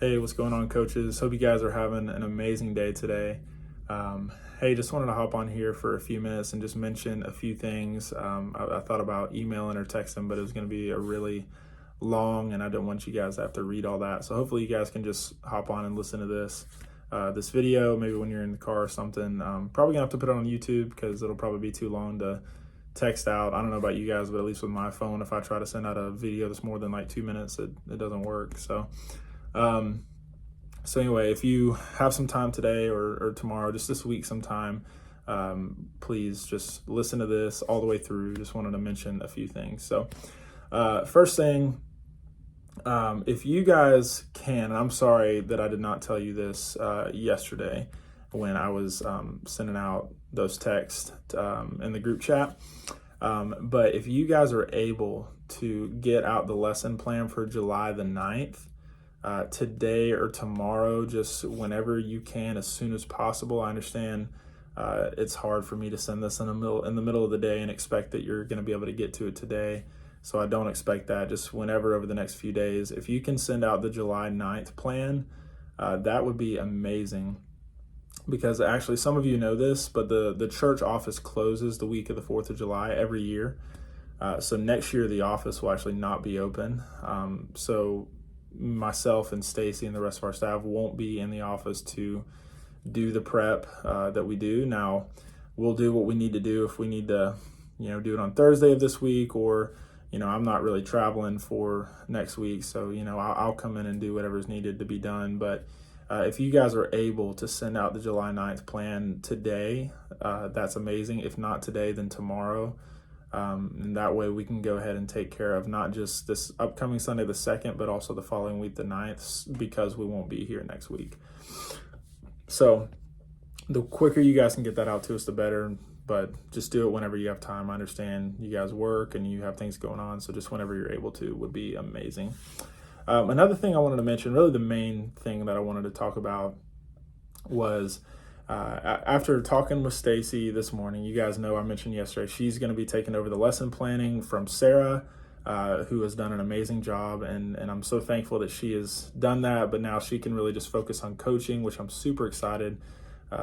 Hey, what's going on, coaches? Hope you guys are having an amazing day today. Hey, just wanted to hop on here for a few minutes and just mention a few things. I thought about emailing or texting, but it was going to be a really long, and I didn't want you guys to have to read all that. So hopefully you guys can just hop on and listen to this video, maybe when you're in the car or something. Probably gonna have to put it on YouTube because it'll probably be too long to text out. I don't know about you guys, but at least with my phone, if I try to send out a video that's more than like 2 minutes, it doesn't work. Um, so anyway, if you have some time today or tomorrow, just this week sometime, please just listen to this all the way through. Just wanted to mention a few things. So first thing, if you guys can, and I'm sorry that I did not tell you this yesterday when I was sending out those texts in the group chat, but if you guys are able to get out the lesson plan for July the 9th, today or tomorrow, just whenever you can, as soon as possible. I understand it's hard for me to send this in the middle of the day and expect that you're going to be able to get to it today. So I don't expect that. Just whenever over the next few days, if you can send out the July 9th plan, that would be amazing. Because actually, some of you know this, but the church office closes the week of the 4th of July every year. So next year, the office will actually not be open. So myself and Stacy and the rest of our staff won't be in the office to do the prep that we do. Now, we'll do what we need to do if we need to, do it on Thursday of this week, or, I'm not really traveling for next week. So, I'll come in and do whatever's needed to be done. But if you guys are able to send out the July 9th plan today, that's amazing. If not today, then tomorrow. And that way we can go ahead and take care of not just this upcoming Sunday the 2nd, but also the following week the 9th, because we won't be here next week. So the quicker you guys can get that out to us, the better, but just do it whenever you have time. I understand you guys work and you have things going on, so just whenever you're able to would be amazing. Another thing I wanted to mention, really the main thing that I wanted to talk about, was after talking with Stacy this morning. You guys know I mentioned yesterday she's going to be taking over the lesson planning from Sarah, who has done an amazing job, and I'm so thankful that she has done that. But now she can really just focus on coaching, which I'm super excited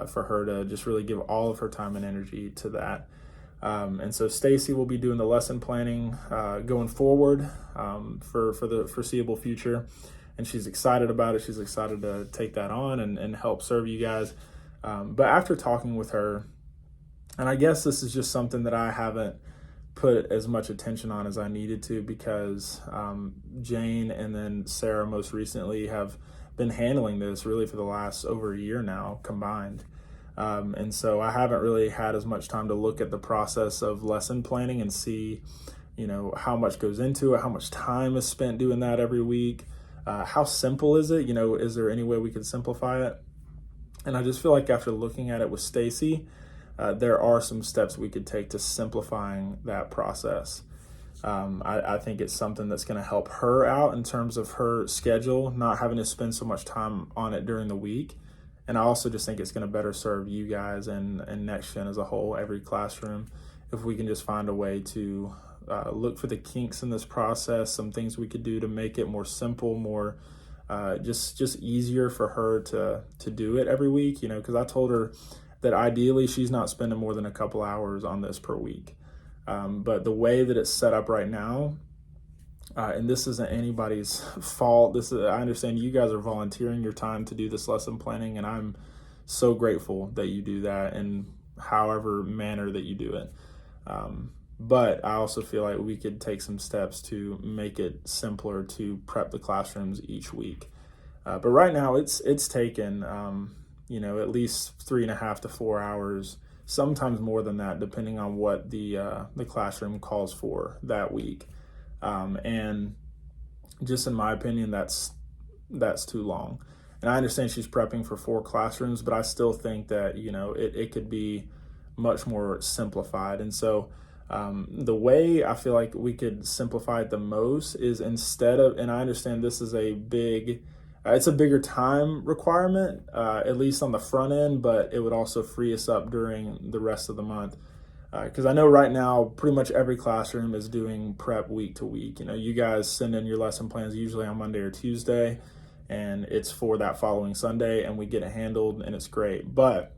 for her to just really give all of her time and energy to that. And so Stacy will be doing the lesson planning going forward for the foreseeable future, and she's excited about it. She's excited to take that on and help serve you guys. But after talking with her, and I guess this is just something that I haven't put as much attention on as I needed to, because Jane and then Sarah most recently have been handling this really for the last over a year now combined. And so I haven't really had as much time to look at the process of lesson planning and see, how much goes into it, how much time is spent doing that every week. How simple is it? Is there any way we could simplify it? And I just feel like after looking at it with Stacy, there are some steps we could take to simplifying that process. I think it's something that's going to help her out in terms of her schedule, not having to spend so much time on it during the week. And I also just think it's going to better serve you guys and Next Gen as a whole, every classroom, if we can just find a way to look for the kinks in this process, some things we could do to make it more simple, more just easier for her to do it every week, because I told her that ideally she's not spending more than a couple hours on this per week. But the way that it's set up right now, and this isn't anybody's fault. I understand you guys are volunteering your time to do this lesson planning, and I'm so grateful that you do that in however manner that you do it. But I also feel like we could take some steps to make it simpler to prep the classrooms each week. But right now it's taken, at least 3.5 to 4 hours, sometimes more than that, depending on what the classroom calls for that week. And just in my opinion, that's too long. And I understand she's prepping for 4 classrooms, but I still think that, it could be much more simplified. And so the way I feel like we could simplify it the most is, instead of, and I understand this is it's a bigger time requirement, at least on the front end, but it would also free us up during the rest of the month. Because I know right now pretty much every classroom is doing prep week to week. You guys send in your lesson plans usually on Monday or Tuesday, and it's for that following Sunday, and we get it handled, and it's great. But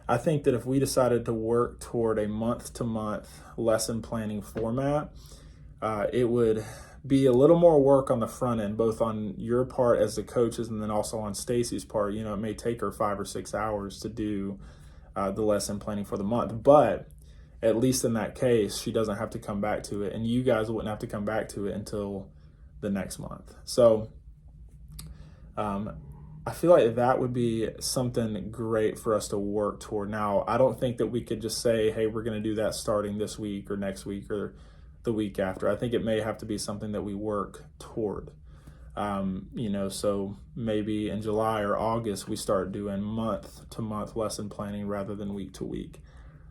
I think that if we decided to work toward a month-to-month lesson planning format, it would be a little more work on the front end, both on your part as the coaches and then also on Stacy's part. It may take her 5 or 6 hours to do the lesson planning for the month, but at least in that case, she doesn't have to come back to it, and you guys wouldn't have to come back to it until the next month. So I feel like that would be something great for us to work toward. Now, I don't think that we could just say, hey, we're going to do that starting this week or next week or the week after. I think it may have to be something that we work toward. So maybe in July or August, we start doing month-to-month lesson planning rather than week-to-week.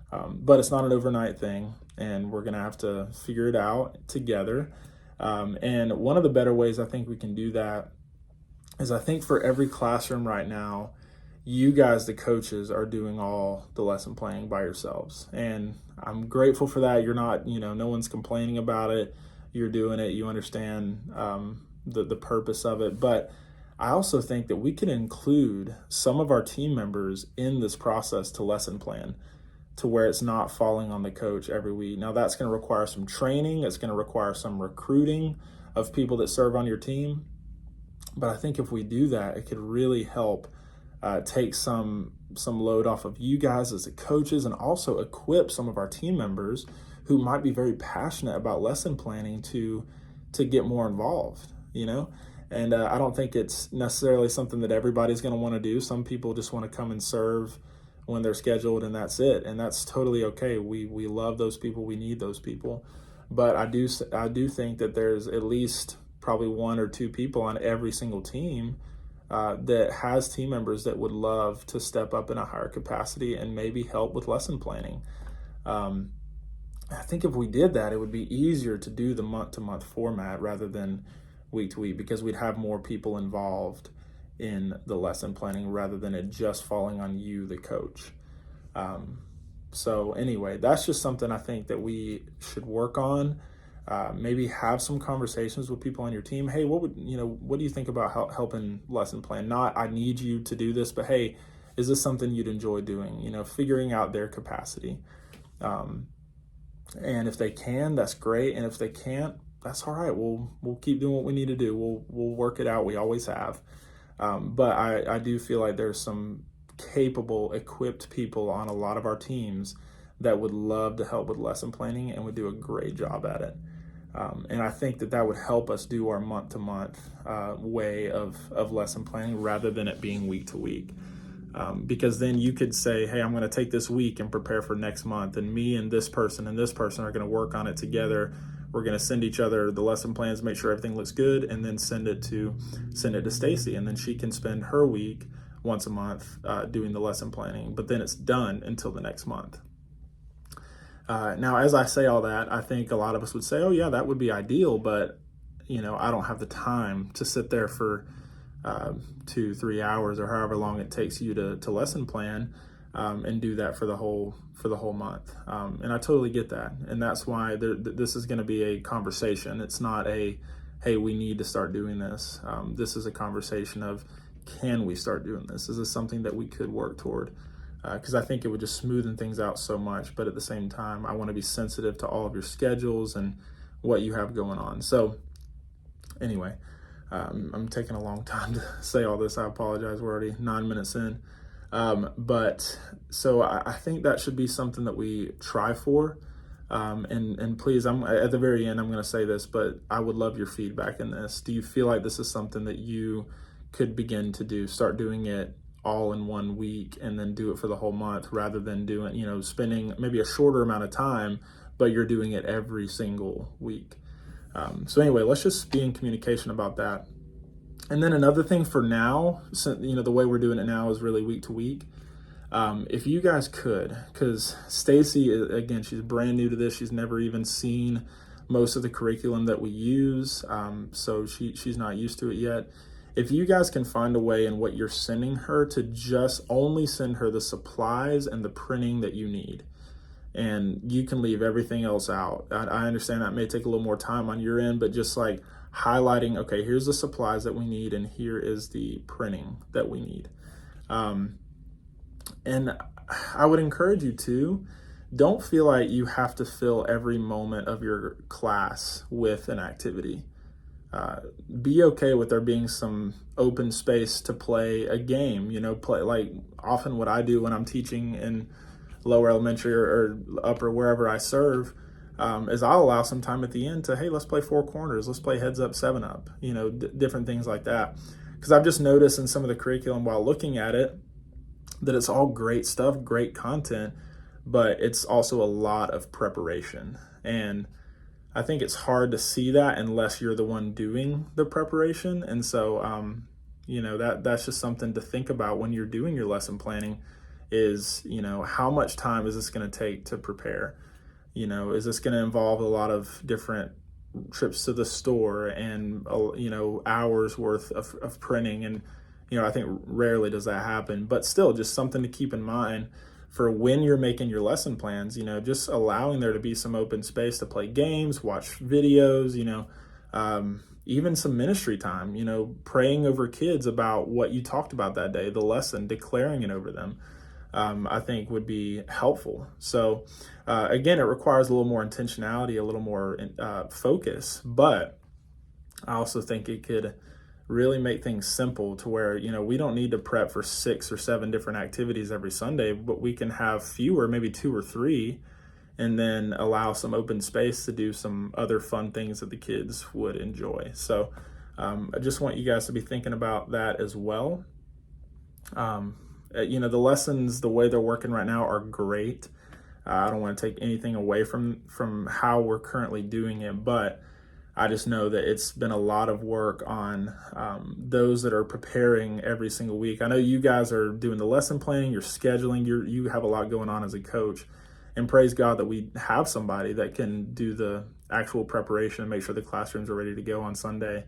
But it's not an overnight thing, and we're going to have to figure it out together. And one of the better ways I think we can do that is I think for every classroom right now, you guys, the coaches, are doing all the lesson planning by yourselves. And I'm grateful for that. You're not, no one's complaining about it. You're doing it. You understand the purpose of it. But I also think that we can include some of our team members in this process to lesson plan, to where it's not falling on the coach every week. Now, that's going to require some training. It's going to require some recruiting of people that serve on your team. But I think if we do that, it could really help take some load off of you guys as the coaches, and also equip some of our team members who might be very passionate about lesson planning to get more involved, And I don't think it's necessarily something that everybody's going to want to do. Some people just want to come and serve when they're scheduled, and that's it. And that's totally okay. We love those people. We need those people. But I do think that there's at least probably 1 or 2 people on every single team that has team members that would love to step up in a higher capacity and maybe help with lesson planning. I think if we did that, it would be easier to do the month-to-month format rather than week-to-week, because we'd have more people involved in the lesson planning rather than it just falling on you, the coach. So anyway, that's just something I think that we should work on. Maybe have some conversations with people on your team. Hey, what do you think about helping lesson plan? Not, I need you to do this, but hey, is this something you'd enjoy doing? Figuring out their capacity. And if they can, that's great. And if they can't, that's all right. We'll keep doing what we need to do. We'll work it out. We always have. But I do feel like there's some capable, equipped people on a lot of our teams that would love to help with lesson planning and would do a great job at it. And I think that would help us do our month-to-month way of lesson planning rather than it being week-to-week. Because then you could say, hey, I'm going to take this week and prepare for next month, and me and this person are going to work on it together. We're going to send each other the lesson plans, make sure everything looks good, and then send it to Stacy, and then she can spend her week once a month doing the lesson planning. But then it's done until the next month. Now, as I say all that, I think a lot of us would say, oh yeah, that would be ideal, but I don't have the time to sit there for 2-3 hours or however long it takes you to lesson plan and do that for the whole month. And I totally get that. And that's why this is going to be a conversation. It's not a, hey, we need to start doing this. This is a conversation of, can we start doing this? Is this something that we could work toward? Because I think it would just smoothen things out so much. But at the same time, I want to be sensitive to all of your schedules and what you have going on. So anyway, I'm taking a long time to say all this. I apologize. We're already 9 minutes in. But so I think that should be something that we try for. And please, I'm at the very end, I'm going to say this, but I would love your feedback in this. Do you feel like this is something that you could begin to do? Start doing it all in 1 week and then do it for the whole month, rather than doing, spending maybe a shorter amount of time, but you're doing it every single week. So anyway, let's just be in communication about that. And then another thing for now, the way we're doing it now is really week to week. If you guys could, because Stacy, again, she's brand new to this. She's never even seen most of the curriculum that we use. So she's not used to it yet. If you guys can find a way in what you're sending her to just only send her the supplies and the printing that you need, and you can leave everything else out. I understand that may take a little more time on your end, but just like highlighting, okay, here's the supplies that we need, and here is the printing that we need. And I would encourage you to, don't feel like you have to fill every moment of your class with an activity. Be okay with there being some open space to play a game, play like often what I do when I'm teaching in lower elementary or upper, wherever I serve, is I'll allow some time at the end to, hey, let's play four corners, let's play heads up, 7-Up, different things like that. Because I've just noticed in some of the curriculum while looking at it that it's all great stuff, great content, but it's also a lot of preparation. And I think it's hard to see that unless you're the one doing the preparation. And so, that's just something to think about when you're doing your lesson planning is, how much time is this going to take to prepare? Is this going to involve a lot of different trips to the store and, hours worth of printing? And, I think rarely does that happen, but still just something to keep in mind for when you're making your lesson plans, just allowing there to be some open space to play games, watch videos, even some ministry time, praying over kids about what you talked about that day, the lesson, declaring it over them, I think would be helpful. So again, it requires a little more intentionality, a little more focus, but I also think it could really make things simple to where, we don't need to prep for 6 or 7 different activities every Sunday, but we can have fewer, maybe 2 or 3, and then allow some open space to do some other fun things that the kids would enjoy. So I just want you guys to be thinking about that as well. The lessons, the way they're working right now are great. I don't want to take anything away from how we're currently doing it, but I just know that it's been a lot of work on those that are preparing every single week. I know you guys are doing the lesson planning, you're scheduling, you have a lot going on as a coach, and praise God that we have somebody that can do the actual preparation and make sure the classrooms are ready to go on Sunday.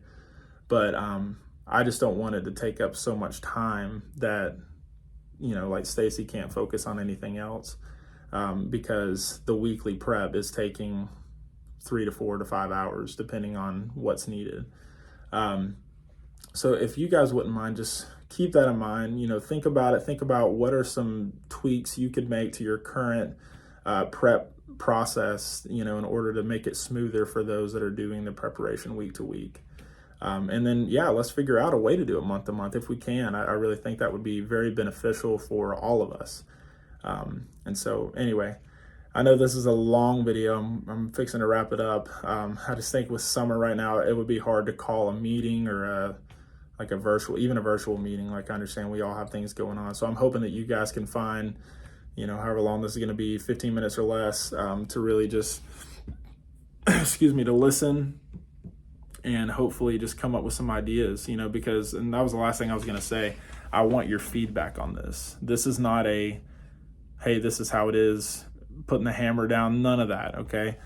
But I just don't want it to take up so much time that, like Stacy can't focus on anything else because the weekly prep is taking 3 to 4 to 5 hours, depending on what's needed. So if you guys wouldn't mind, just keep that in mind, think about it. Think about what are some tweaks you could make to your current prep process, in order to make it smoother for those that are doing the preparation week to week. And then, let's figure out a way to do it month to month if we can. I really think that would be very beneficial for all of us. And so anyway, I know this is a long video. I'm fixing to wrap it up. I just think with summer right now, it would be hard to call a meeting or a virtual meeting. Like, I understand we all have things going on. So I'm hoping that you guys can find, however long this is going to be, 15 minutes or less, to really just, to listen and hopefully just come up with some ideas, because, and that was the last thing I was going to say, I want your feedback on this. This is not a, hey, this is how it is, putting the hammer down, none of that, okay?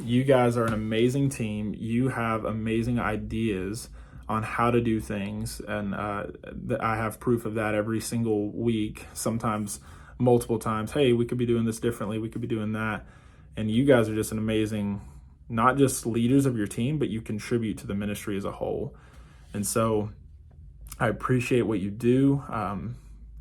You guys are an amazing team. You have amazing ideas on how to do things, and I have proof of that every single week, sometimes multiple times. Hey, we could be doing this differently, we could be doing that. And you guys are just an amazing, not just leaders of your team, but you contribute to the ministry as a whole. And so I appreciate what you do.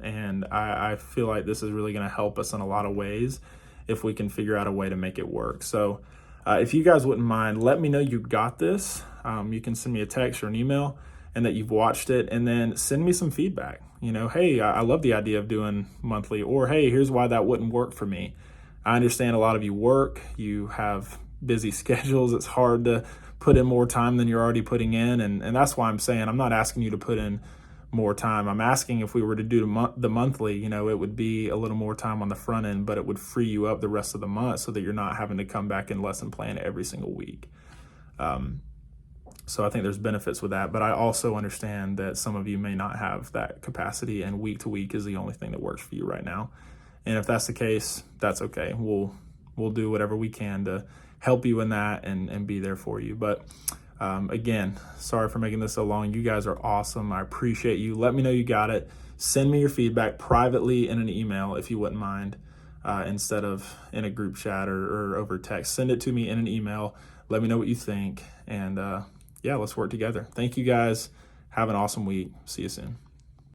And I feel like this is really going to help us in a lot of ways if we can figure out a way to make it work. So if you guys wouldn't mind, let me know you got this. You can send me a text or an email and that you've watched it, and then send me some feedback. Hey, I love the idea of doing monthly, or hey, here's why that wouldn't work for me. I understand a lot of you work, you have busy schedules. It's hard to put in more time than you're already putting in. And that's why I'm saying I'm not asking you to put in more time. I'm asking if we were to do the monthly, it would be a little more time on the front end, but it would free you up the rest of the month so that you're not having to come back and lesson plan every single week. So I think there's benefits with that, but I also understand that some of you may not have that capacity, and week to week is the only thing that works for you right now. And if that's the case, that's okay. We'll do whatever we can to help you in that and be there for you. But again, sorry for making this so long. You guys are awesome. I appreciate you. Let me know you got it. Send me your feedback privately in an email if you wouldn't mind, instead of in a group chat or over text. Send it to me in an email. Let me know what you think. And yeah, let's work together. Thank you guys. Have an awesome week. See you soon.